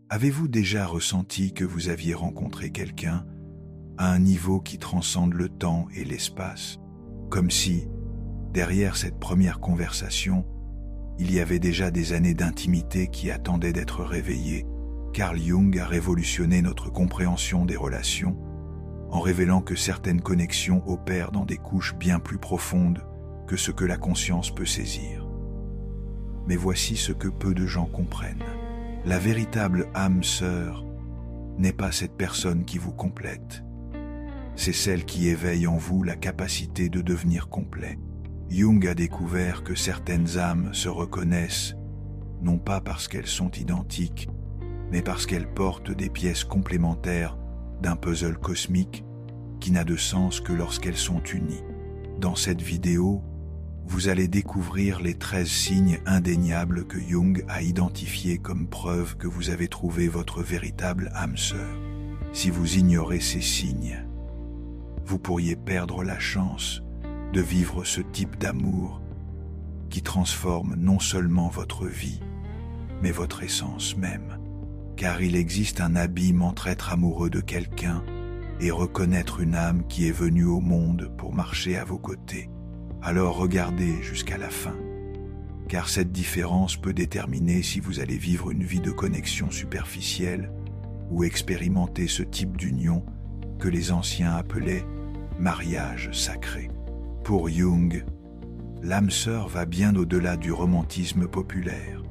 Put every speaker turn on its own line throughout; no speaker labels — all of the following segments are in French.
Avez-vous déjà ressenti que vous aviez rencontré quelqu'un à un niveau qui transcende le temps et l'espace, comme si, derrière cette première conversation, il y avait déjà des années d'intimité qui attendaient d'être réveillées? Carl Jung a révolutionné notre compréhension des relations en révélant que certaines connexions opèrent dans des couches bien plus profondes que ce que la conscience peut saisir. Mais voici ce que peu de gens comprennent. La véritable âme sœur n'est pas cette personne qui vous complète. C'est celle qui éveille en vous la capacité de devenir complet. Jung a découvert que certaines âmes se reconnaissent, non pas parce qu'elles sont identiques, mais parce qu'elles portent des pièces complémentaires d'un puzzle cosmique qui n'a de sens que lorsqu'elles sont unies. Dans cette vidéo, vous allez découvrir les 13 signes indéniables que Jung a identifiés comme preuve que vous avez trouvé votre véritable âme sœur. Si vous ignorez ces signes, vous pourriez perdre la chance de vivre ce type d'amour qui transforme non seulement votre vie, mais votre essence même. Car il existe un abîme entre être amoureux de quelqu'un et reconnaître une âme qui est venue au monde pour marcher à vos côtés. Alors regardez jusqu'à la fin, car cette différence peut déterminer si vous allez vivre une vie de connexion superficielle ou expérimenter ce type d'union que les anciens appelaient mariage sacré. Pour Jung, l'âme sœur va bien au-delà du romantisme populaire.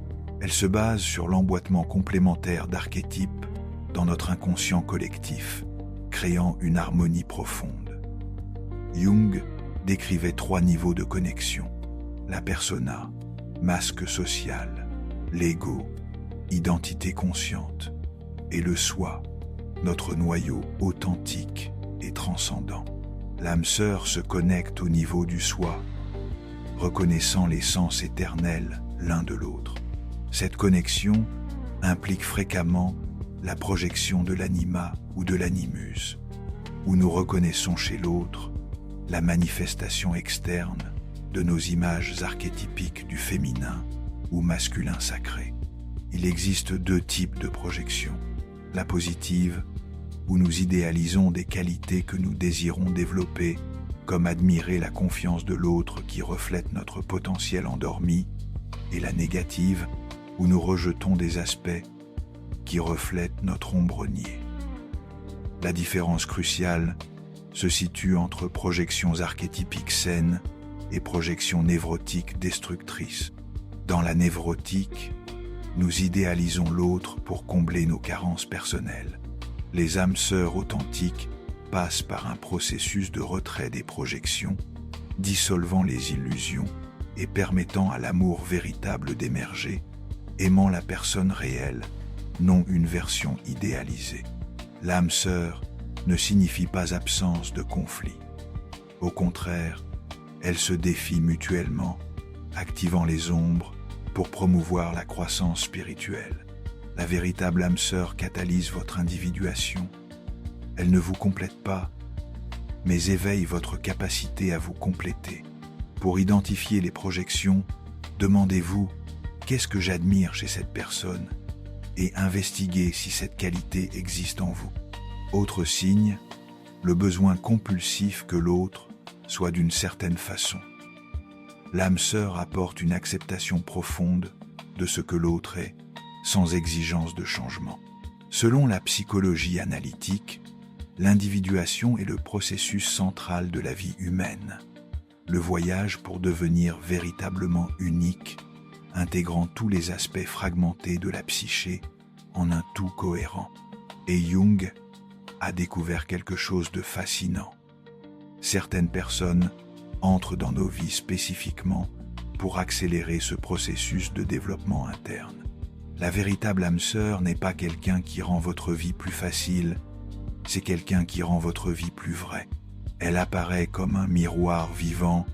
Elle se base sur l'emboîtement complémentaire d'archétypes dans notre inconscient collectif, créant une harmonie profonde. Jung décrivait 3 niveaux de connexion: la persona, masque social, l'ego, identité consciente, et le soi, notre noyau authentique et transcendant. L'âme sœur se connecte au niveau du soi, reconnaissant l'essence éternelle l'un de l'autre. Cette connexion implique fréquemment la projection de l'anima ou de l'animus, où nous reconnaissons chez l'autre la manifestation externe de nos images archétypiques du féminin ou masculin sacré. Il existe 2 types de projections: la positive, où nous idéalisons des qualités que nous désirons développer, comme admirer la confiance de l'autre qui reflète notre potentiel endormi, et la négative, où nous rejetons des aspects qui reflètent notre ombre niée. La différence cruciale se situe entre projections archétypiques saines et projections névrotiques destructrices. Dans la névrotique, nous idéalisons l'autre pour combler nos carences personnelles. Les âmes sœurs authentiques passent par un processus de retrait des projections, dissolvant les illusions et permettant à l'amour véritable d'émerger, aimant la personne réelle, non une version idéalisée. L'âme sœur ne signifie pas absence de conflit. Au contraire, elles se défient mutuellement, activant les ombres pour promouvoir la croissance spirituelle. La véritable âme sœur catalyse votre individuation. Elle ne vous complète pas, mais éveille votre capacité à vous compléter. Pour identifier les projections, demandez-vous « Qu'est-ce que j'admire chez cette personne ?» et investiguez si cette qualité existe en vous. Autre signe, le besoin compulsif que l'autre soit d'une certaine façon. L'âme sœur apporte une acceptation profonde de ce que l'autre est, sans exigence de changement. Selon la psychologie analytique, l'individuation est le processus central de la vie humaine, le voyage pour devenir véritablement unique, intégrant tous les aspects fragmentés de la psyché en un tout cohérent. Et Jung a découvert quelque chose de fascinant. Certaines personnes entrent dans nos vies spécifiquement pour accélérer ce processus de développement interne. La véritable âme sœur n'est pas quelqu'un qui rend votre vie plus facile, c'est quelqu'un qui rend votre vie plus vraie. Elle apparaît comme un miroir vivant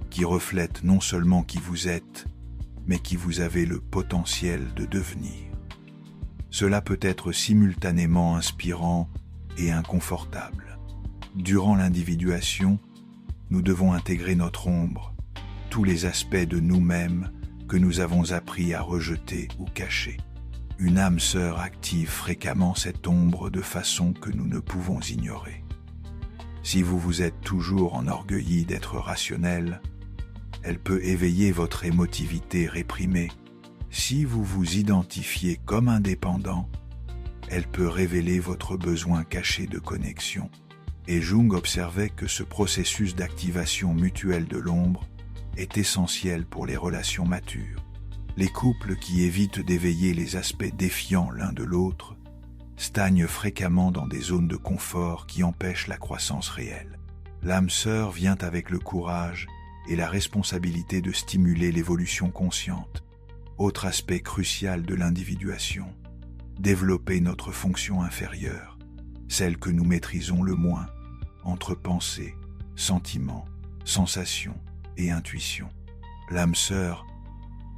qui reflète non seulement qui vous êtes, mais qui vous avez le potentiel de devenir. Cela peut être simultanément inspirant et inconfortable. Durant l'individuation, nous devons intégrer notre ombre, tous les aspects de nous-mêmes que nous avons appris à rejeter ou cacher. Une âme sœur active fréquemment cette ombre de façon que nous ne pouvons ignorer. Si vous vous êtes toujours enorgueilli d'être rationnel, elle peut éveiller votre émotivité réprimée. Si vous vous identifiez comme indépendant, elle peut révéler votre besoin caché de connexion. Et Jung observait que ce processus d'activation mutuelle de l'ombre est essentiel pour les relations matures. Les couples qui évitent d'éveiller les aspects défiants l'un de l'autre stagnent fréquemment dans des zones de confort qui empêchent la croissance réelle. L'âme sœur vient avec le courage et la responsabilité de stimuler l'évolution consciente. Autre aspect crucial de l'individuation, développer notre fonction inférieure, celle que nous maîtrisons le moins, entre pensée, sentiment, sensation et intuition. L'âme sœur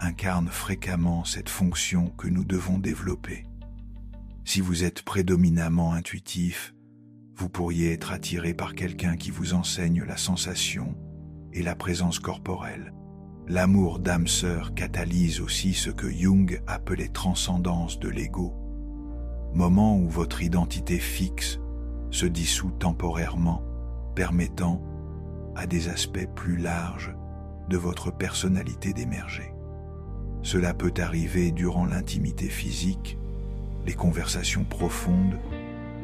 incarne fréquemment cette fonction que nous devons développer. Si vous êtes prédominamment intuitif, vous pourriez être attiré par quelqu'un qui vous enseigne la sensation et la présence corporelle. L'amour d'âme sœur catalyse aussi ce que Jung appelait transcendance de l'ego, moment où votre identité fixe se dissout temporairement, permettant à des aspects plus larges de votre personnalité d'émerger. Cela peut arriver durant l'intimité physique, les conversations profondes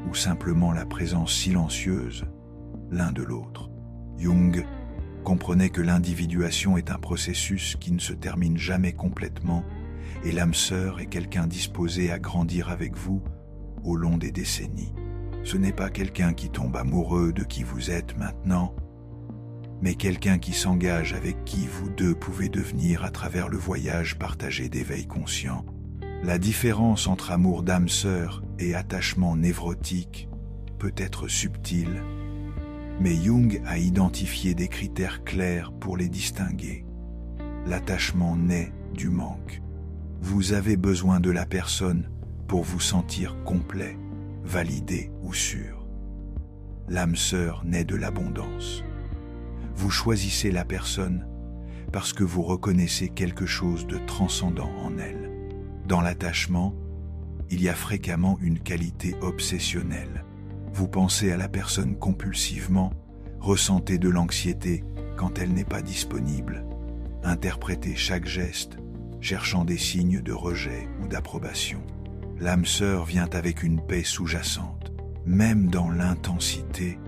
ou simplement la présence silencieuse l'un de l'autre. Jung comprenait que l'individuation est un processus qui ne se termine jamais complètement et l'âme sœur est quelqu'un disposé à grandir avec vous au long des décennies. Ce n'est pas quelqu'un qui tombe amoureux de qui vous êtes maintenant, mais quelqu'un qui s'engage avec qui vous deux pouvez devenir à travers le voyage partagé d'éveil conscient. La différence entre amour d'âme sœur et attachement névrotique peut être subtile, mais Jung a identifié des critères clairs pour les distinguer. L'attachement naît du manque. Vous avez besoin de la personne pour vous sentir complet, validé ou sûr. L'âme sœur naît de l'abondance. Vous choisissez la personne parce que vous reconnaissez quelque chose de transcendant en elle. Dans l'attachement, il y a fréquemment une qualité obsessionnelle. Vous pensez à la personne compulsivement, ressentez de l'anxiété quand elle n'est pas disponible, interprétez chaque geste, cherchant des signes de rejet ou d'approbation. L'âme sœur vient avec une paix sous-jacente. Même dans l'intensité,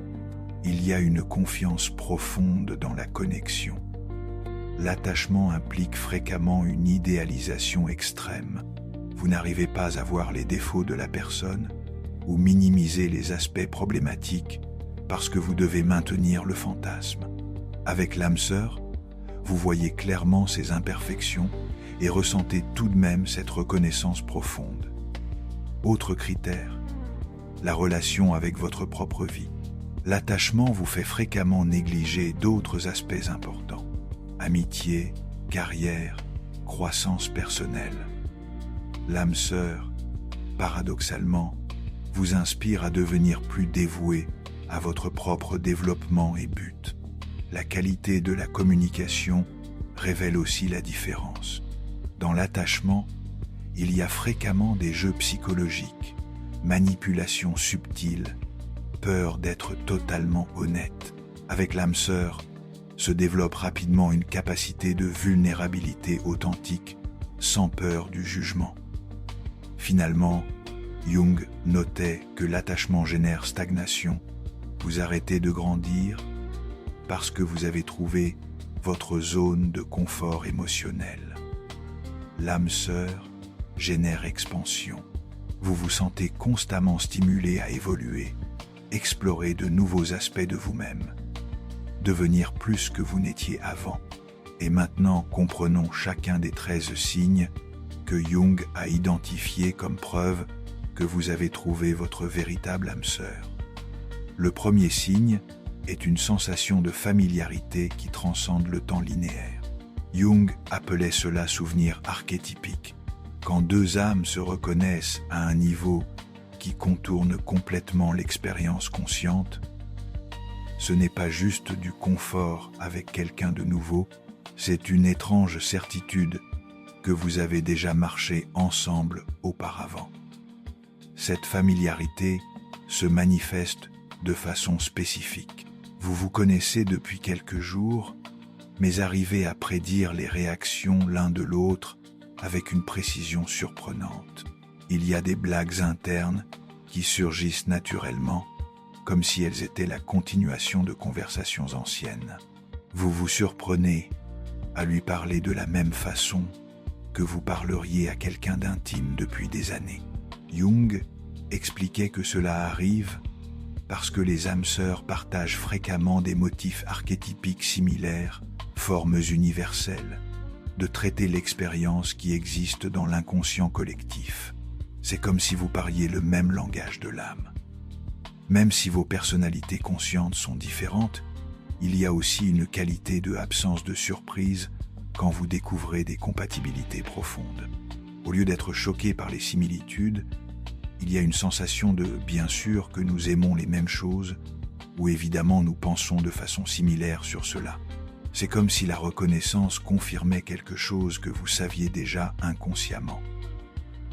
il y a une confiance profonde dans la connexion. L'attachement implique fréquemment une idéalisation extrême. Vous n'arrivez pas à voir les défauts de la personne ou minimiser les aspects problématiques parce que vous devez maintenir le fantasme. Avec l'âme sœur, vous voyez clairement ses imperfections et ressentez tout de même cette reconnaissance profonde. Autre critère, la relation avec votre propre vie. L'attachement vous fait fréquemment négliger d'autres aspects importants. Amitié, carrière, croissance personnelle. L'âme sœur, paradoxalement, vous inspire à devenir plus dévoué à votre propre développement et but. La qualité de la communication révèle aussi la différence. Dans l'attachement, il y a fréquemment des jeux psychologiques, manipulations subtiles, peur d'être totalement honnête. Avec l'âme sœur, se développe rapidement une capacité de vulnérabilité authentique, sans peur du jugement. Finalement, Jung notait que l'attachement génère stagnation. Vous arrêtez de grandir parce que vous avez trouvé votre zone de confort émotionnel. L'âme sœur génère expansion. Vous vous sentez constamment stimulé à évoluer, explorer de nouveaux aspects de vous-même, devenir plus que vous n'étiez avant. Et maintenant, comprenons chacun des 13 signes que Jung a identifiés comme preuve que vous avez trouvé votre véritable âme sœur. Le premier signe est une sensation de familiarité qui transcende le temps linéaire. Jung appelait cela souvenir archétypique. Quand deux âmes se reconnaissent à un niveau qui contourne complètement l'expérience consciente, ce n'est pas juste du confort avec quelqu'un de nouveau, c'est une étrange certitude que vous avez déjà marché ensemble auparavant. Cette familiarité se manifeste de façon spécifique. Vous vous connaissez depuis quelques jours, mais arrivez à prédire les réactions l'un de l'autre avec une précision surprenante. Il y a des blagues internes qui surgissent naturellement, comme si elles étaient la continuation de conversations anciennes. Vous vous surprenez à lui parler de la même façon que vous parleriez à quelqu'un d'intime depuis des années. Jung expliquait que cela arrive parce que les âmes sœurs partagent fréquemment des motifs archétypiques similaires, formes universelles, de traiter l'expérience qui existe dans l'inconscient collectif. C'est comme si vous parliez le même langage de l'âme. Même si vos personnalités conscientes sont différentes, il y a aussi une qualité de absence de surprise quand vous découvrez des compatibilités profondes. Au lieu d'être choqué par les similitudes, il y a une sensation de « bien sûr que nous aimons les mêmes choses » ou évidemment nous pensons de façon similaire sur cela. C'est comme si la reconnaissance confirmait quelque chose que vous saviez déjà inconsciemment.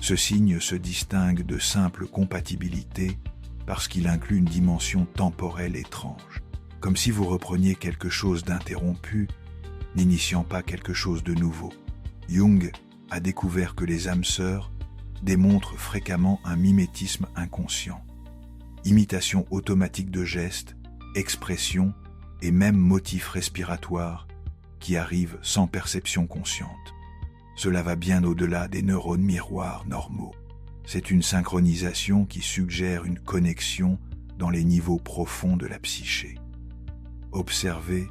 Ce signe se distingue de simple compatibilité parce qu'il inclut une dimension temporelle étrange, comme si vous repreniez quelque chose d'interrompu, n'initiant pas quelque chose de nouveau. Jung a découvert que les âmes sœurs démontrent fréquemment un mimétisme inconscient, imitation automatique de gestes, expressions et même motifs respiratoires qui arrivent sans perception consciente. Cela va bien au-delà des neurones miroirs normaux. C'est une synchronisation qui suggère une connexion dans les niveaux profonds de la psyché. Observez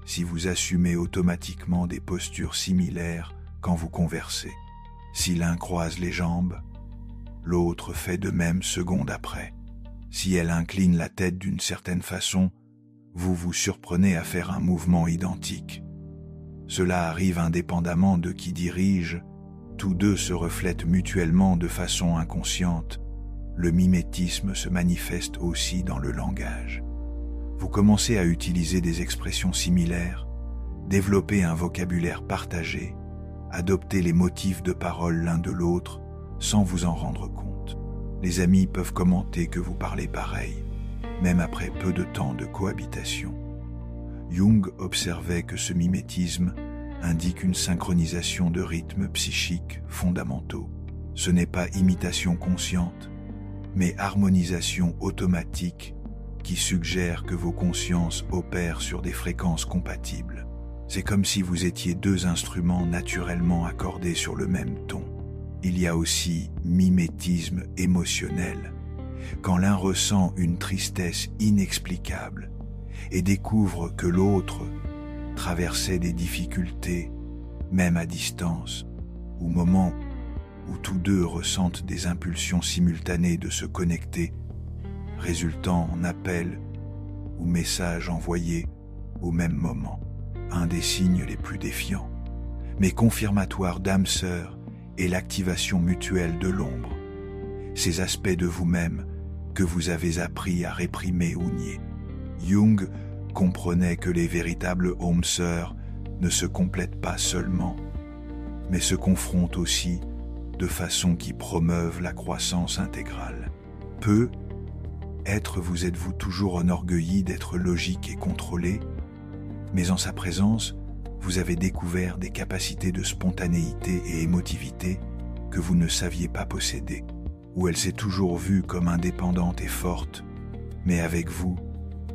si vous assumez automatiquement des postures similaires quand vous conversez. Si l'un croise les jambes, l'autre fait de même seconde après. Si elle incline la tête d'une certaine façon, vous vous surprenez à faire un mouvement identique. Cela arrive indépendamment de qui dirige, tous deux se reflètent mutuellement de façon inconsciente. Le mimétisme se manifeste aussi dans le langage. Vous commencez à utiliser des expressions similaires, développer un vocabulaire partagé, adopter les motifs de parole l'un de l'autre sans vous en rendre compte. Les amis peuvent commenter que vous parlez pareil, même après peu de temps de cohabitation. Jung observait que ce mimétisme indique une synchronisation de rythmes psychiques fondamentaux. Ce n'est pas imitation consciente, mais harmonisation automatique qui suggère que vos consciences opèrent sur des fréquences compatibles. C'est comme si vous étiez deux instruments naturellement accordés sur le même ton. Il y a aussi mimétisme émotionnel, quand l'un ressent une tristesse inexplicable et découvre que l'autre traversait des difficultés, même à distance, ou moments où tous deux ressentent des impulsions simultanées de se connecter, résultant en appels ou messages envoyés au même moment. Un des signes les plus défiants, mais confirmatoires d'âme sœur est l'activation mutuelle de l'ombre, ces aspects de vous-même que vous avez appris à réprimer ou nier. Jung comprenait que les véritables âmes sœurs ne se complètent pas seulement, mais se confrontent aussi de façon qui promeuve la croissance intégrale. Peut-être vous êtes-vous toujours enorgueilli d'être logique et contrôlé, mais en sa présence, vous avez découvert des capacités de spontanéité et émotivité que vous ne saviez pas posséder, où elle s'est toujours vue comme indépendante et forte, mais avec vous,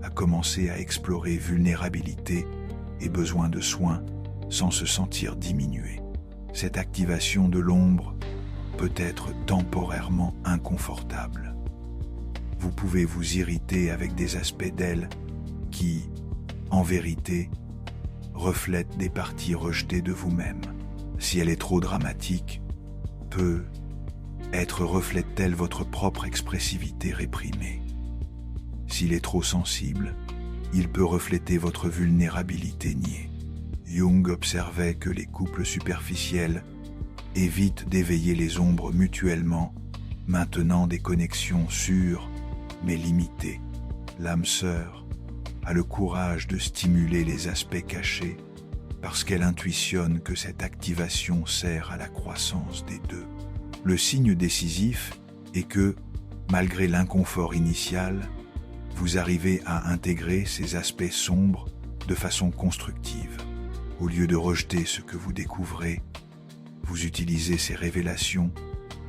a commencé à explorer vulnérabilité et besoin de soins sans se sentir diminuée. Cette activation de l'ombre peut être temporairement inconfortable. Vous pouvez vous irriter avec des aspects d'elle qui, en vérité, reflètent des parties rejetées de vous-même. Si elle est trop dramatique, peut-être reflète-t-elle votre propre expressivité réprimée. S'il est trop sensible, il peut refléter votre vulnérabilité niée. Jung observait que les couples superficiels évitent d'éveiller les ombres mutuellement, maintenant des connexions sûres mais limitées. L'âme sœur a le courage de stimuler les aspects cachés parce qu'elle intuitionne que cette activation sert à la croissance des deux. Le signe décisif est que, malgré l'inconfort initial, vous arrivez à intégrer ces aspects sombres de façon constructive. Au lieu de rejeter ce que vous découvrez, vous utilisez ces révélations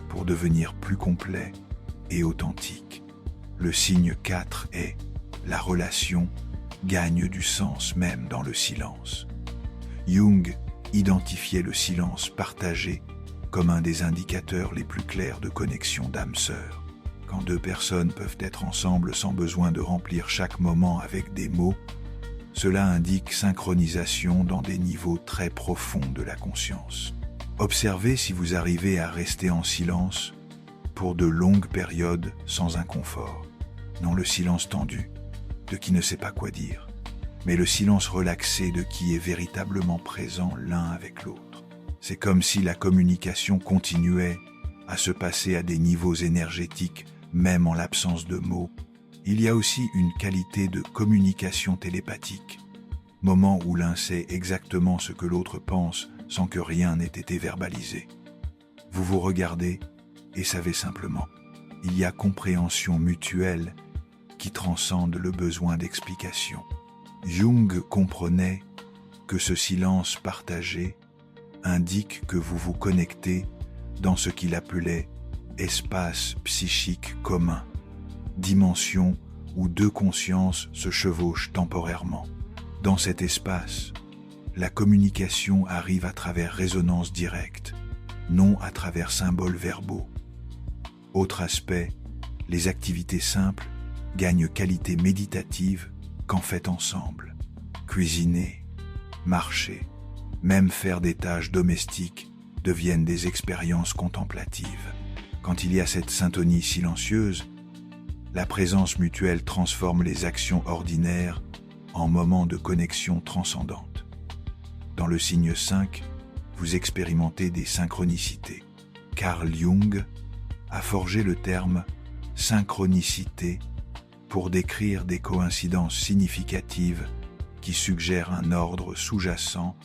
pour devenir plus complet et authentique. Le signe 4 est « La relation gagne du sens même dans le silence ». Jung identifiait le silence partagé comme un des indicateurs les plus clairs de connexion d'âme sœur. Quand deux personnes peuvent être ensemble sans besoin de remplir chaque moment avec des mots, cela indique synchronisation dans des niveaux très profonds de la conscience. Observez si vous arrivez à rester en silence pour de longues périodes sans inconfort. Non le silence tendu, de qui ne sait pas quoi dire, mais le silence relaxé de qui est véritablement présent l'un avec l'autre. C'est comme si la communication continuait à se passer à des niveaux énergétiques, même en l'absence de mots. Il y a aussi une qualité de communication télépathique, moment où l'un sait exactement ce que l'autre pense sans que rien n'ait été verbalisé. Vous vous regardez et savez simplement. Il y a compréhension mutuelle qui transcende le besoin d'explication. Jung comprenait que ce silence partagé indique que vous vous connectez dans ce qu'il appelait espace psychique commun, dimension où deux consciences se chevauchent temporairement. Dans cet espace, la communication arrive à travers résonance directe, non à travers symboles verbaux. Autre aspect, les activités simples gagnent qualité méditative quand faites ensemble. Cuisiner, marcher, même faire des tâches domestiques deviennent des expériences contemplatives. Quand il y a cette syntonie silencieuse, la présence mutuelle transforme les actions ordinaires en moments de connexion transcendante. Dans le signe 5, vous expérimentez des synchronicités. Carl Jung a forgé le terme « synchronicité » pour décrire des coïncidences significatives qui suggèrent un ordre sous-jacent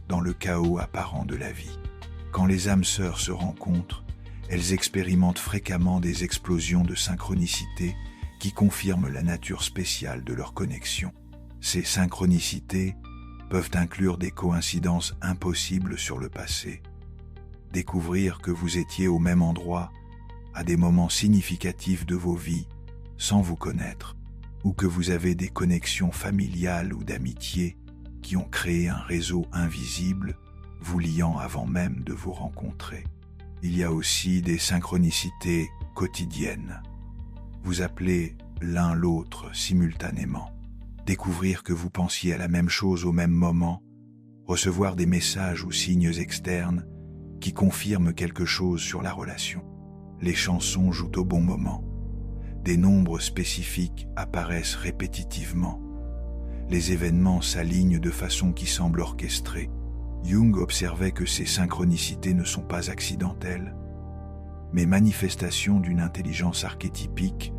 dans le chaos apparent de la vie. Quand les âmes sœurs se rencontrent, elles expérimentent fréquemment des explosions de synchronicité qui confirment la nature spéciale de leur connexion. Ces synchronicités peuvent inclure des coïncidences impossibles sur le passé, découvrir que vous étiez au même endroit à des moments significatifs de vos vies sans vous connaître, ou que vous avez des connexions familiales ou d'amitié qui ont créé un réseau invisible vous liant avant même de vous rencontrer. Il y a aussi des synchronicités quotidiennes. Vous appelez l'un l'autre simultanément. Découvrir que vous pensiez à la même chose au même moment, recevoir des messages ou signes externes qui confirment quelque chose sur la relation. Les chansons jouent au bon moment. Des nombres spécifiques apparaissent répétitivement. Les événements s'alignent de façon qui semble orchestrée. Jung observait que ces synchronicités ne sont pas accidentelles, mais manifestations d'une intelligence archétypique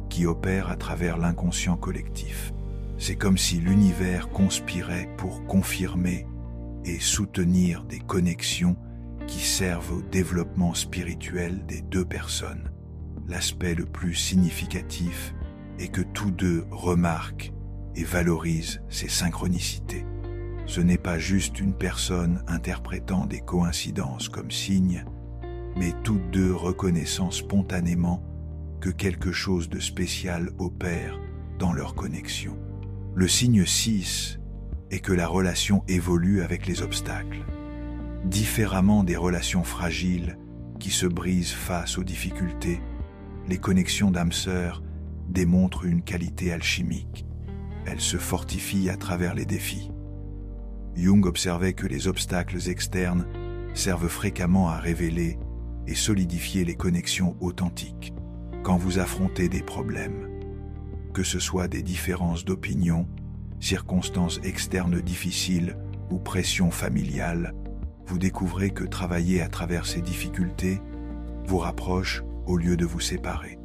qui opère à travers l'inconscient collectif. C'est comme si l'univers conspirait pour confirmer et soutenir des connexions qui servent au développement spirituel des deux personnes. L'aspect le plus significatif est que tous deux remarquent et valorisent ces synchronicités. Ce n'est pas juste une personne interprétant des coïncidences comme signes, mais toutes deux reconnaissant spontanément que quelque chose de spécial opère dans leur connexion. Le signe 6 est que la relation évolue avec les obstacles. Différemment des relations fragiles qui se brisent face aux difficultés, les connexions d'âmes sœurs démontrent une qualité alchimique. Elles se fortifient à travers les défis. Jung observait que les obstacles externes servent fréquemment à révéler et solidifier les connexions authentiques. Quand vous affrontez des problèmes, que ce soit des différences d'opinion, circonstances externes difficiles ou pression familiale, vous découvrez que travailler à travers ces difficultés vous rapproche au lieu de vous séparer.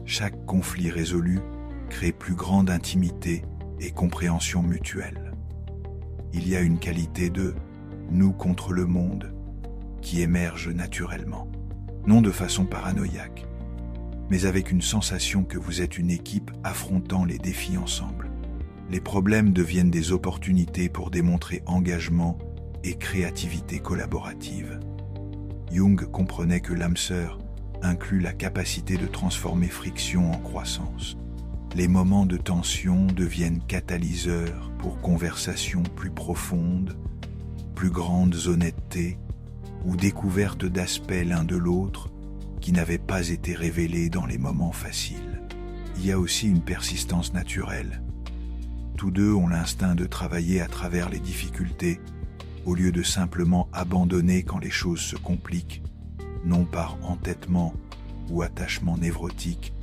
Chaque conflit résolu crée plus grande intimité et compréhension mutuelle. Il y a une qualité de « nous contre le monde » qui émerge naturellement, non de façon paranoïaque, mais avec une sensation que vous êtes une équipe affrontant les défis ensemble. Les problèmes deviennent des opportunités pour démontrer engagement et créativité collaborative. Jung comprenait que l'âme sœur inclut la capacité de transformer friction en croissance. Les moments de tension deviennent catalyseurs pour conversations plus profondes, plus grandes honnêtetés ou découverte d'aspects l'un de l'autre qui n'avaient pas été révélés dans les moments faciles. Il y a aussi une persistance naturelle. Tous deux ont l'instinct de travailler à travers les difficultés au lieu de simplement abandonner quand les choses se compliquent, non par entêtement ou attachement névrotique,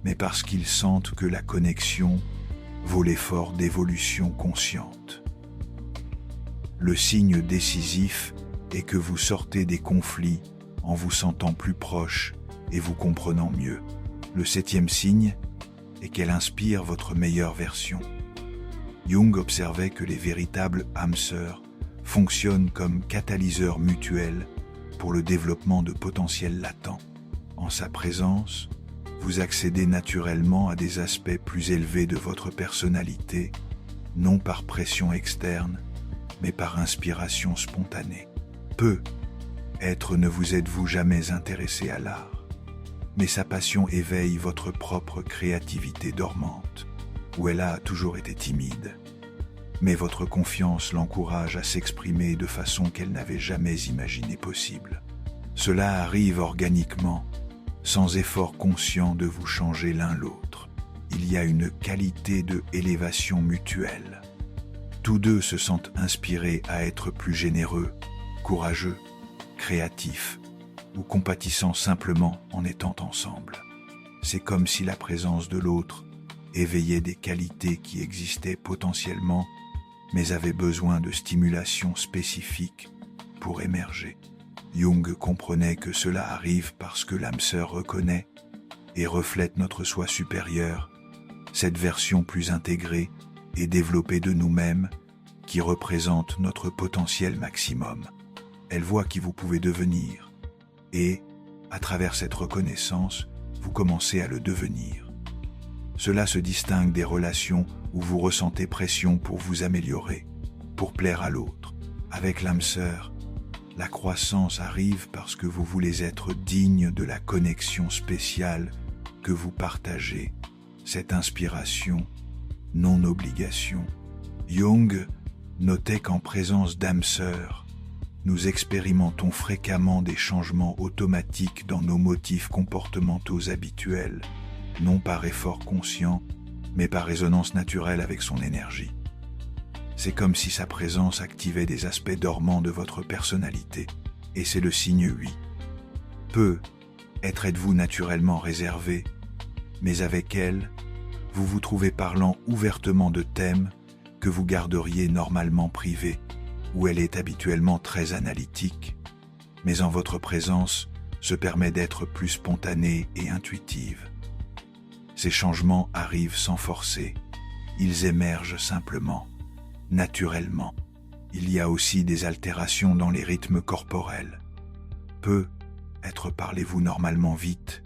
mais parce qu'ils sentent que la connexion vaut l'effort d'évolution consciente. Le signe décisif est que vous sortez des conflits en vous sentant plus proche et vous comprenant mieux. Le 7e signe est qu'elle inspire votre meilleure version. Jung observait que les véritables âmes sœurs fonctionnent comme catalyseurs mutuels pour le développement de potentiels latents. En sa présence, vous accédez naturellement à des aspects plus élevés de votre personnalité, non par pression externe, mais par inspiration spontanée. Peut-être ne vous êtes-vous jamais intéressé à l'art, mais sa passion éveille votre propre créativité dormante, où elle a toujours été timide. Mais votre confiance l'encourage à s'exprimer de façon qu'elle n'avait jamais imaginé possible. Cela arrive organiquement, sans effort conscient de vous changer l'un l'autre. Il y a une qualité de élévation mutuelle. Tous deux se sentent inspirés à être plus généreux, courageux, créatifs ou compatissants simplement en étant ensemble. C'est comme si la présence de l'autre éveillait des qualités qui existaient potentiellement, mais avaient besoin de stimulation spécifique pour émerger. Jung comprenait que cela arrive parce que l'âme sœur reconnaît et reflète notre soi supérieur, cette version plus intégrée et développée de nous-mêmes qui représente notre potentiel maximum. Elle voit qui vous pouvez devenir et, à travers cette reconnaissance, vous commencez à le devenir. Cela se distingue des relations où vous ressentez pression pour vous améliorer, pour plaire à l'autre. Avec l'âme sœur, la croissance arrive parce que vous voulez être digne de la connexion spéciale que vous partagez, cette inspiration, non-obligation. Jung notait qu'en présence d'âme sœur, nous expérimentons fréquemment des changements automatiques dans nos motifs comportementaux habituels, non par effort conscient, mais par résonance naturelle avec son énergie. C'est comme si sa présence activait des aspects dormants de votre personnalité, et c'est le signe 8. Peut-être êtes-vous naturellement réservé, mais avec elle, vous vous trouvez parlant ouvertement de thèmes que vous garderiez normalement privés, où elle est habituellement très analytique, mais en votre présence se permet d'être plus spontanée et intuitive. Ces changements arrivent sans forcer, ils émergent simplement, naturellement. Il y a aussi des altérations dans les rythmes corporels. Peut-être parlez-vous normalement vite,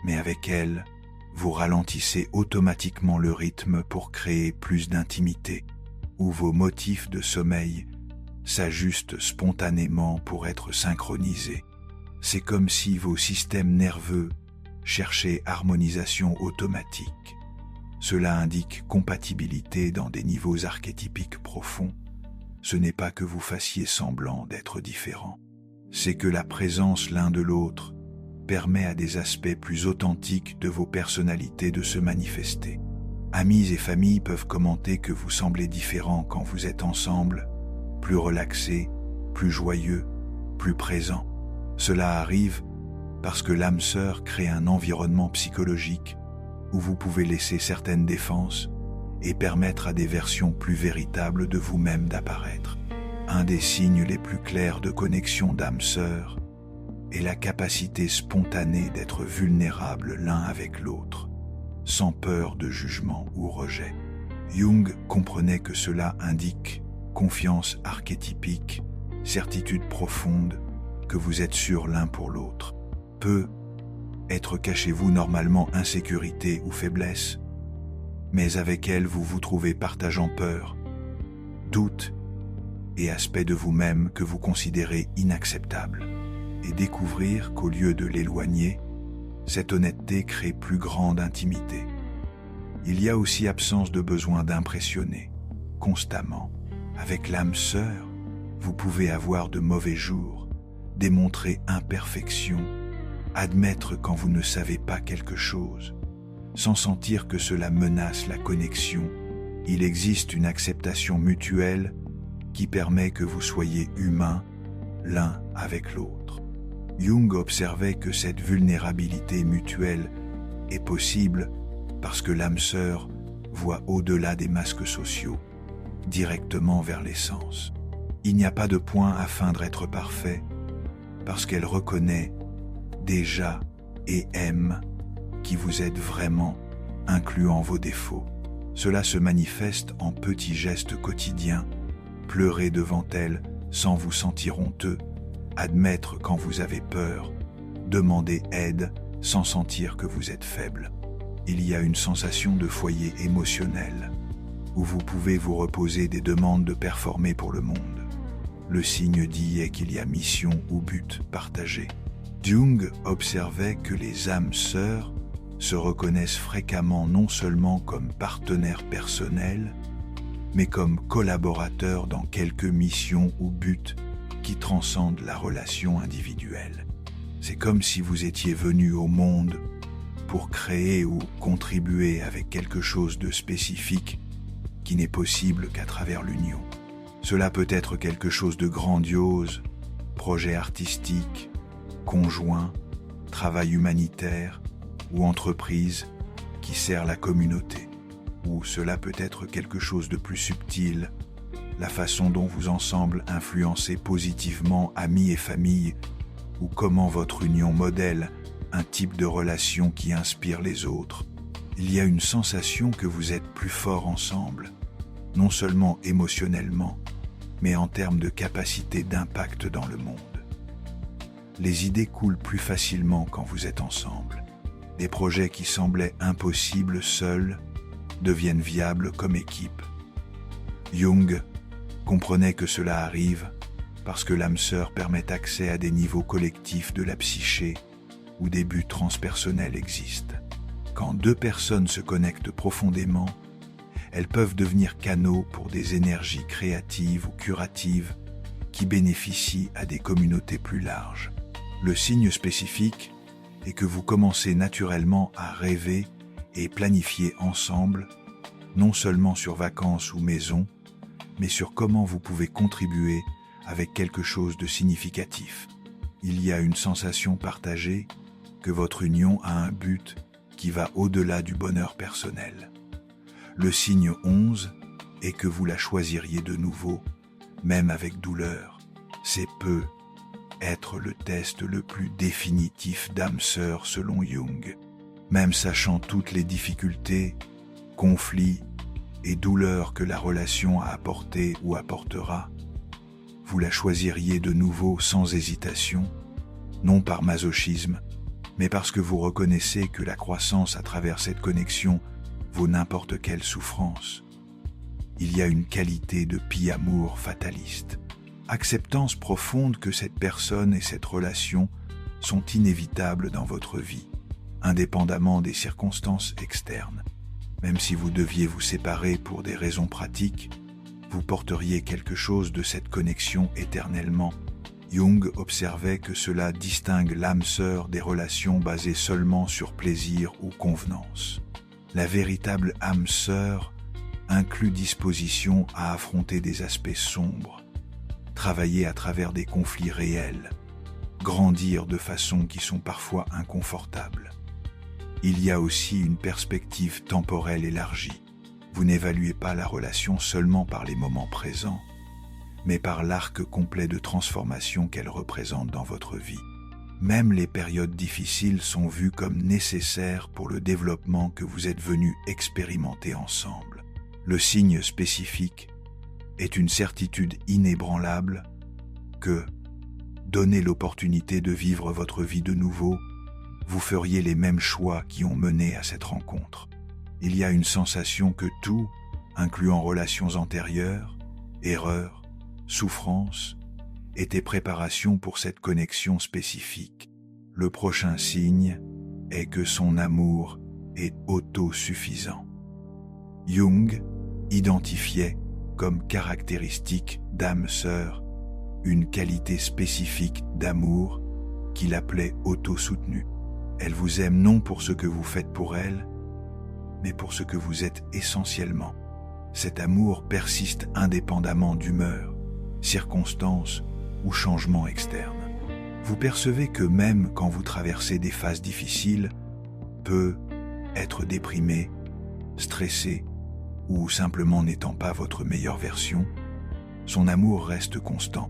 mais avec elle, vous ralentissez automatiquement le rythme pour créer plus d'intimité, ou vos motifs de sommeil s'ajustent spontanément pour être synchronisés. C'est comme si vos systèmes nerveux cherchaient harmonisation automatique. Cela indique compatibilité dans des niveaux archétypiques profonds. Ce n'est pas que vous fassiez semblant d'être différents. C'est que la présence l'un de l'autre permet à des aspects plus authentiques de vos personnalités de se manifester. Amis et familles peuvent commenter que vous semblez différents quand vous êtes ensemble, plus relaxés, plus joyeux, plus présents. Cela arrive parce que l'âme sœur crée un environnement psychologique où vous pouvez laisser certaines défenses et permettre à des versions plus véritables de vous-même d'apparaître. Un des signes les plus clairs de connexion d'âme sœur est la capacité spontanée d'être vulnérables l'un avec l'autre, sans peur de jugement ou rejet. Jung comprenait que cela indique confiance archétypique, certitude profonde que vous êtes sûrs l'un pour l'autre. Peut être cachez-vous normalement insécurité ou faiblesse, mais avec elle vous vous trouvez partageant peur, doute et aspects de vous-même que vous considérez inacceptables. Et découvrir qu'au lieu de l'éloigner, cette honnêteté crée plus grande intimité. Il y a aussi absence de besoin d'impressionner constamment. Avec l'âme sœur, vous pouvez avoir de mauvais jours, démontrer imperfection, admettre quand vous ne savez pas quelque chose, sans sentir que cela menace la connexion. Il existe une acceptation mutuelle qui permet que vous soyez humains l'un avec l'autre. Jung observait que cette vulnérabilité mutuelle est possible parce que l'âme sœur voit au-delà des masques sociaux, directement vers l'essence. Il n'y a pas de point à feindre être parfait, parce qu'elle reconnaît déjà et aime qui vous êtes vraiment, incluant vos défauts. Cela se manifeste en petits gestes quotidiens, pleurer devant elle sans vous sentir honteux, admettre quand vous avez peur, demander aide sans sentir que vous êtes faible. Il y a une sensation de foyer émotionnel, où vous pouvez vous reposer des demandes de performer pour le monde. Le signe dit est qu'il y a mission ou but partagé. Jung observait que les âmes sœurs se reconnaissent fréquemment non seulement comme partenaires personnels, mais comme collaborateurs dans quelques missions ou buts qui transcendent la relation individuelle. C'est comme si vous étiez venus au monde pour créer ou contribuer avec quelque chose de spécifique qui n'est possible qu'à travers l'union. Cela peut être quelque chose de grandiose, projet artistique, conjoint, travail humanitaire ou entreprise qui sert la communauté. Ou cela peut être quelque chose de plus subtil, la façon dont vous ensemble influencez positivement amis et famille, ou comment votre union modèle un type de relation qui inspire les autres. Il y a une sensation que vous êtes plus forts ensemble, non seulement émotionnellement, mais en termes de capacité d'impact dans le monde. Les idées coulent plus facilement quand vous êtes ensemble. Des projets qui semblaient impossibles seuls deviennent viables comme équipe. Jung comprenait que cela arrive parce que l'âme sœur permet accès à des niveaux collectifs de la psyché où des buts transpersonnels existent. Quand deux personnes se connectent profondément, elles peuvent devenir canaux pour des énergies créatives ou curatives qui bénéficient à des communautés plus larges. Le signe spécifique est que vous commencez naturellement à rêver et planifier ensemble, non seulement sur vacances ou maison, mais sur comment vous pouvez contribuer avec quelque chose de significatif. Il y a une sensation partagée que votre union a un but qui va au-delà du bonheur personnel. Le signe 11 est que vous la choisiriez de nouveau, même avec douleur. C'est peut être le test le plus définitif d'âme sœur selon Jung. Même sachant toutes les difficultés, conflits et douleurs que la relation a apporté ou apportera, vous la choisiriez de nouveau sans hésitation, non par masochisme, mais parce que vous reconnaissez que la croissance à travers cette connexion vaut n'importe quelle souffrance. Il y a une qualité de pie-amour fataliste, acceptance profonde que cette personne et cette relation sont inévitables dans votre vie, indépendamment des circonstances externes. Même si vous deviez vous séparer pour des raisons pratiques, vous porteriez quelque chose de cette connexion éternellement. Jung observait que cela distingue l'âme sœur des relations basées seulement sur plaisir ou convenance. La véritable âme sœur inclut disposition à affronter des aspects sombres, travailler à travers des conflits réels, grandir de façons qui sont parfois inconfortables. Il y a aussi une perspective temporelle élargie. Vous n'évaluez pas la relation seulement par les moments présents, mais par l'arc complet de transformation qu'elle représente dans votre vie. Même les périodes difficiles sont vues comme nécessaires pour le développement que vous êtes venus expérimenter ensemble. Le signe spécifique est une certitude inébranlable que, donnez l'opportunité de vivre votre vie de nouveau, vous feriez les mêmes choix qui ont mené à cette rencontre. Il y a une sensation que tout, incluant relations antérieures, erreurs, souffrances, était préparation pour cette connexion spécifique. Le prochain signe est que son amour est autosuffisant. Jung identifiait comme caractéristique d'âme sœur une qualité spécifique d'amour qu'il appelait autosoutenu. Elle vous aime non pour ce que vous faites pour elle, mais pour ce que vous êtes essentiellement. Cet amour persiste indépendamment d'humeur, circonstances ou changements externes. Vous percevez que même quand vous traversez des phases difficiles, peut être déprimé, stressé ou simplement n'étant pas votre meilleure version, son amour reste constant.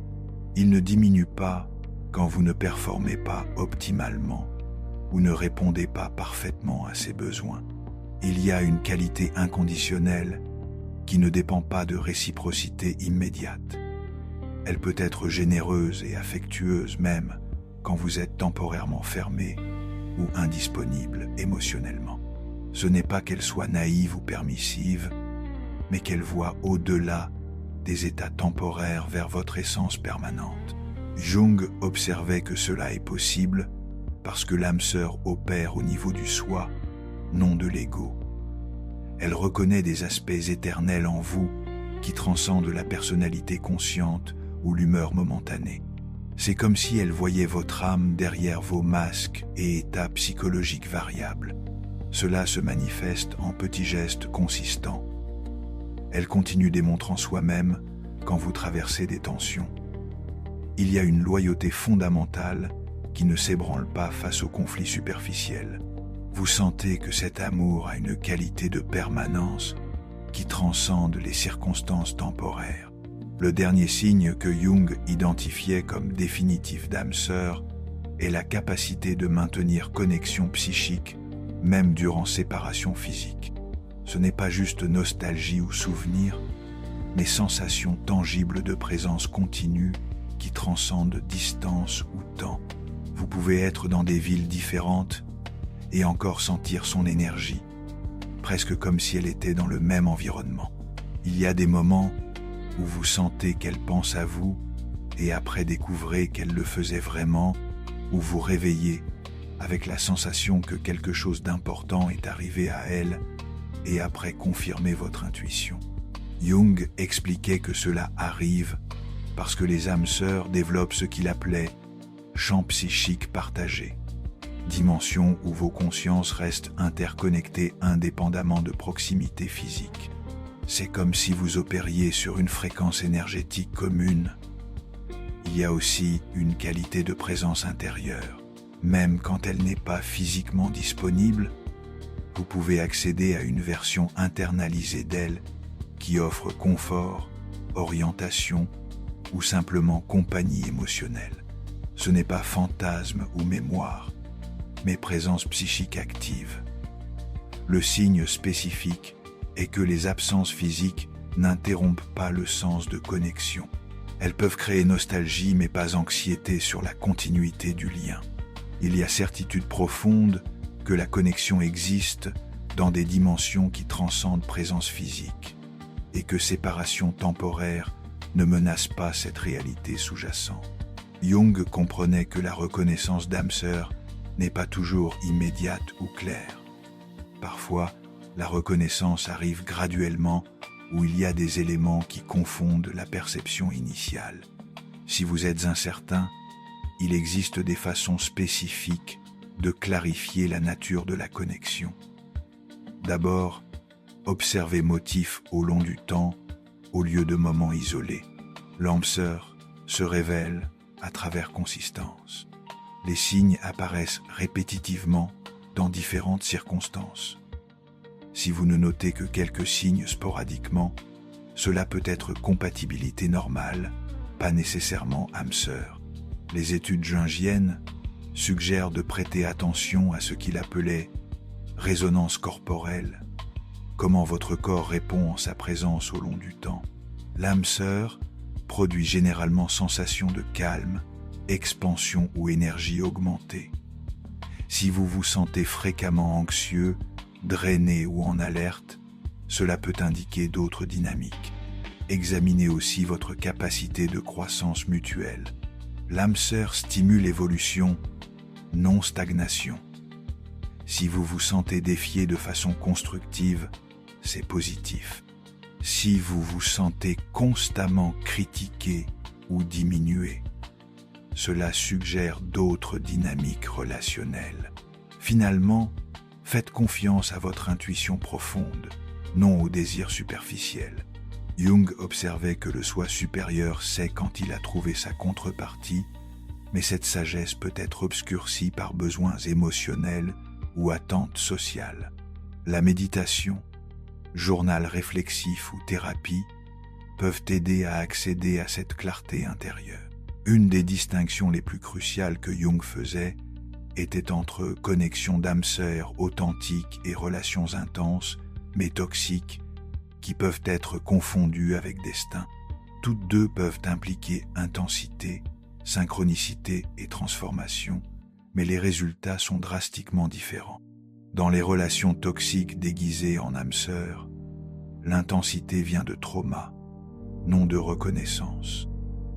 Il ne diminue pas quand vous ne performez pas optimalement ou ne répondez pas parfaitement à ses besoins. Il y a une qualité inconditionnelle qui ne dépend pas de réciprocité immédiate. Elle peut être généreuse et affectueuse même quand vous êtes temporairement fermé ou indisponible émotionnellement. Ce n'est pas qu'elle soit naïve ou permissive, mais qu'elle voit au-delà des états temporaires vers votre essence permanente. Jung observait que cela est possible parce que l'âme sœur opère au niveau du soi, non de l'ego. Elle reconnaît des aspects éternels en vous qui transcendent la personnalité consciente ou l'humeur momentanée. C'est comme si elle voyait votre âme derrière vos masques et états psychologiques variables. Cela se manifeste en petits gestes consistants. Elle continue démontrant soi-même quand vous traversez des tensions. Il y a une loyauté fondamentale qui ne s'ébranle pas face aux conflits superficiels. Vous sentez que cet amour a une qualité de permanence qui transcende les circonstances temporaires. Le dernier signe que Jung identifiait comme définitif d'âme sœur est la capacité de maintenir connexion psychique, même durant séparation physique. Ce n'est pas juste nostalgie ou souvenir, mais sensation tangible de présence continue qui transcende distance ou temps. Vous pouvez être dans des villes différentes et encore sentir son énergie, presque comme si elle était dans le même environnement. Il y a des moments où vous sentez qu'elle pense à vous et après découvrez qu'elle le faisait vraiment, ou vous réveillez avec la sensation que quelque chose d'important est arrivé à elle et après confirmez votre intuition. Jung expliquait que cela arrive parce que les âmes sœurs développent ce qu'il appelait champ psychique partagé, dimension où vos consciences restent interconnectées indépendamment de proximité physique. C'est comme si vous opériez sur une fréquence énergétique commune. Il y a aussi une qualité de présence intérieure. Même quand elle n'est pas physiquement disponible, vous pouvez accéder à une version internalisée d'elle qui offre confort, orientation ou simplement compagnie émotionnelle. Ce n'est pas fantasme ou mémoire, mais présence psychique active. Le signe spécifique est que les absences physiques n'interrompent pas le sens de connexion. Elles peuvent créer nostalgie mais pas anxiété sur la continuité du lien. Il y a certitude profonde que la connexion existe dans des dimensions qui transcendent présence physique et que séparation temporaire ne menace pas cette réalité sous-jacente. Jung comprenait que la reconnaissance d'âme sœur n'est pas toujours immédiate ou claire. Parfois, la reconnaissance arrive graduellement où il y a des éléments qui confondent la perception initiale. Si vous êtes incertain, il existe des façons spécifiques de clarifier la nature de la connexion. D'abord, observez motifs au long du temps au lieu de moments isolés. L'âme sœur se révèle à travers consistance. Les signes apparaissent répétitivement dans différentes circonstances. Si vous ne notez que quelques signes sporadiquement, cela peut être compatibilité normale, pas nécessairement âme sœur. Les études jungiennes suggèrent de prêter attention à ce qu'il appelait résonance corporelle, comment votre corps répond en sa présence au long du temps. L'âme sœur produit généralement sensation de calme, expansion ou énergie augmentée. Si vous vous sentez fréquemment anxieux, drainé ou en alerte, cela peut indiquer d'autres dynamiques. Examinez aussi votre capacité de croissance mutuelle. L'âme sœur stimule l'évolution, non stagnation. Si vous vous sentez défié de façon constructive, c'est positif. Si vous vous sentez constamment critiqué ou diminué, cela suggère d'autres dynamiques relationnelles. Finalement, faites confiance à votre intuition profonde, non au désir superficiel. Jung observait que le soi supérieur sait quand il a trouvé sa contrepartie, mais cette sagesse peut être obscurcie par besoins émotionnels ou attentes sociales. La méditation, journal réflexif ou thérapie peuvent aider à accéder à cette clarté intérieure. Une des distinctions les plus cruciales que Jung faisait était entre connexion d'âme sœur authentique et relations intenses, mais toxiques, qui peuvent être confondues avec destin. Toutes deux peuvent impliquer intensité, synchronicité et transformation, mais les résultats sont drastiquement différents. Dans les relations toxiques déguisées en âme sœur, l'intensité vient de trauma, non de reconnaissance.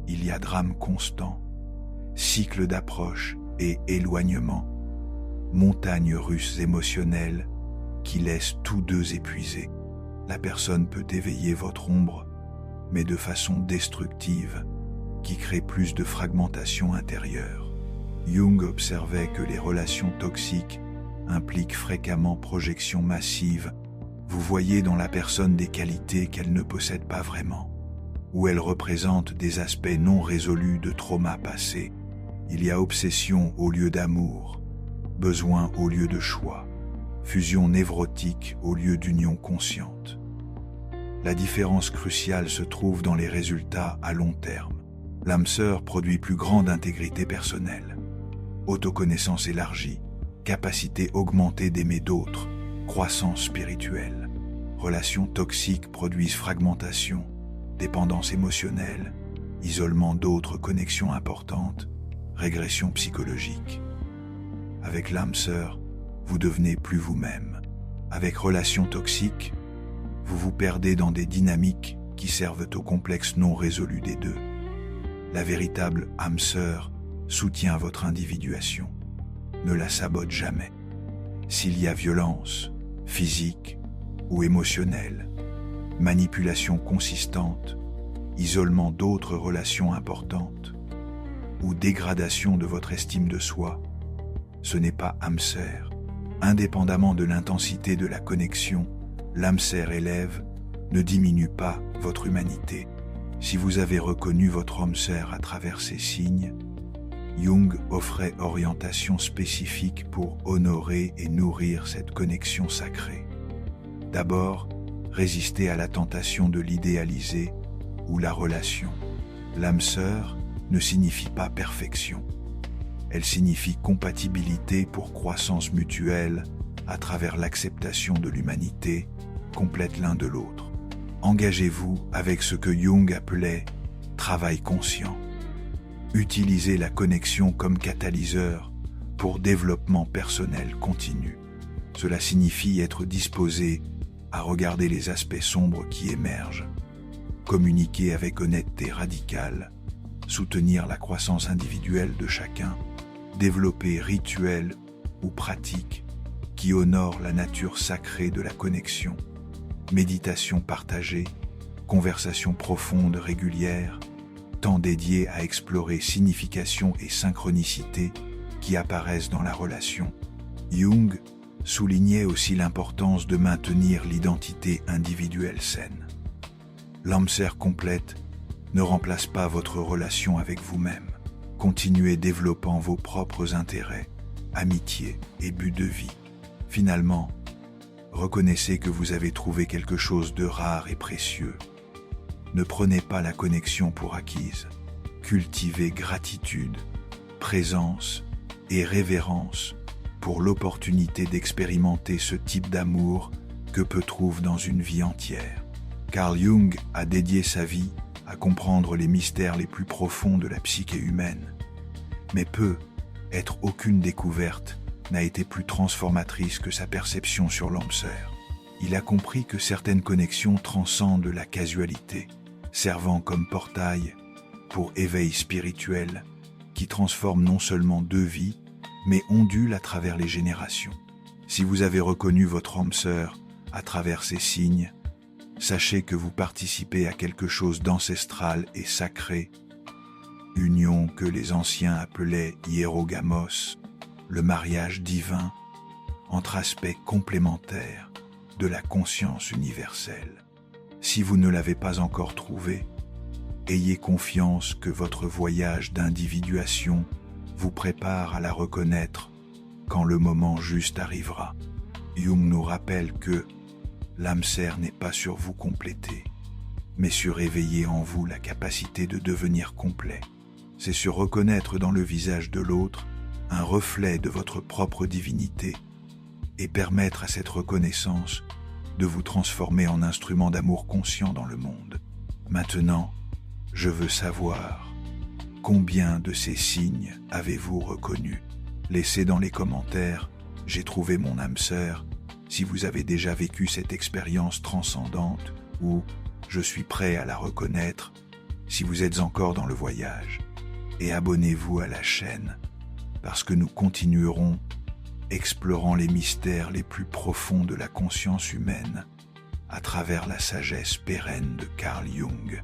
Il y a drame constant, cycle d'approche et éloignement, montagnes russes émotionnelles qui laissent tous deux épuisés. La personne peut éveiller votre ombre, mais de façon destructive, qui crée plus de fragmentation intérieure. Jung observait que les relations toxiques impliquent fréquemment projection massive. Vous voyez dans la personne des qualités qu'elle ne possède pas vraiment, ou elle représente des aspects non résolus de traumas passés. Il y a obsession au lieu d'amour, besoin au lieu de choix, fusion névrotique au lieu d'union consciente. La différence cruciale se trouve dans les résultats à long terme. L'âme sœur produit plus grande intégrité personnelle, autoconnaissance élargie, capacité augmentée d'aimer d'autres, croissance spirituelle. Relations toxiques produisent fragmentation, dépendance émotionnelle, isolement d'autres connexions importantes, régression psychologique. Avec l'âme sœur, vous devenez plus vous-même. Avec relations toxiques, vous vous perdez dans des dynamiques qui servent au complexe non résolu des deux. La véritable âme sœur soutient votre individuation, ne la sabote jamais. S'il y a violence, physique ou émotionnelle, manipulation consistante, isolement d'autres relations importantes, ou dégradation de votre estime de soi, ce n'est pas âme sœur. Indépendamment de l'intensité de la connexion, l'âme sœur élève, ne diminue pas votre humanité. Si vous avez reconnu votre âme sœur à travers ces signes, Jung offrait orientation spécifique pour honorer et nourrir cette connexion sacrée. D'abord, résister à la tentation de l'idéaliser ou la relation. L'âme sœur ne signifie pas perfection. Elle signifie compatibilité pour croissance mutuelle à travers l'acceptation de l'humanité, complète l'un de l'autre. Engagez-vous avec ce que Jung appelait « travail conscient ». Utilisez la connexion comme catalyseur pour développement personnel continu. Cela signifie être disposé à regarder les aspects sombres qui émergent, communiquer avec honnêteté radicale, soutenir la croissance individuelle de chacun, développer rituels ou pratiques qui honorent la nature sacrée de la connexion, méditation partagée, conversation profonde régulière, temps dédié à explorer signification et synchronicité qui apparaissent dans la relation. Jung soulignait aussi l'importance de maintenir l'identité individuelle saine. L'âme sœur complète ne remplace pas votre relation avec vous-même. Continuez développant vos propres intérêts, amitiés et buts de vie. Finalement, reconnaissez que vous avez trouvé quelque chose de rare et précieux. Ne prenez pas la connexion pour acquise. Cultivez gratitude, présence et révérence pour l'opportunité d'expérimenter ce type d'amour que peu trouvent dans une vie entière. Carl Jung a dédié sa vie à comprendre les mystères les plus profonds de la psyché humaine. Mais être aucune découverte n'a été plus transformatrice que sa perception sur l'âme-sœur. Il a compris que certaines connexions transcendent la casualité, servant comme portail pour éveil spirituel qui transforme non seulement deux vies, mais ondule à travers les générations. Si vous avez reconnu votre âme-sœur à travers ces signes, sachez que vous participez à quelque chose d'ancestral et sacré, union que les anciens appelaient hierogamos, le mariage divin, entre aspects complémentaires de la conscience universelle. Si vous ne l'avez pas encore trouvé, ayez confiance que votre voyage d'individuation vous prépare à la reconnaître quand le moment juste arrivera. Jung nous rappelle que l'âme-sœur n'est pas sur vous compléter, mais sur éveiller en vous la capacité de devenir complet. C'est sur reconnaître dans le visage de l'autre un reflet de votre propre divinité et permettre à cette reconnaissance de vous transformer en instrument d'amour conscient dans le monde. Maintenant, je veux savoir combien de ces signes avez-vous reconnus? Laissez dans les commentaires « J'ai trouvé mon âme-sœur » si vous avez déjà vécu cette expérience transcendante ou « Je suis prêt à la reconnaître » si vous êtes encore dans le voyage. Et abonnez-vous à la chaîne parce que nous continuerons explorant les mystères les plus profonds de la conscience humaine à travers la sagesse pérenne de Carl Jung.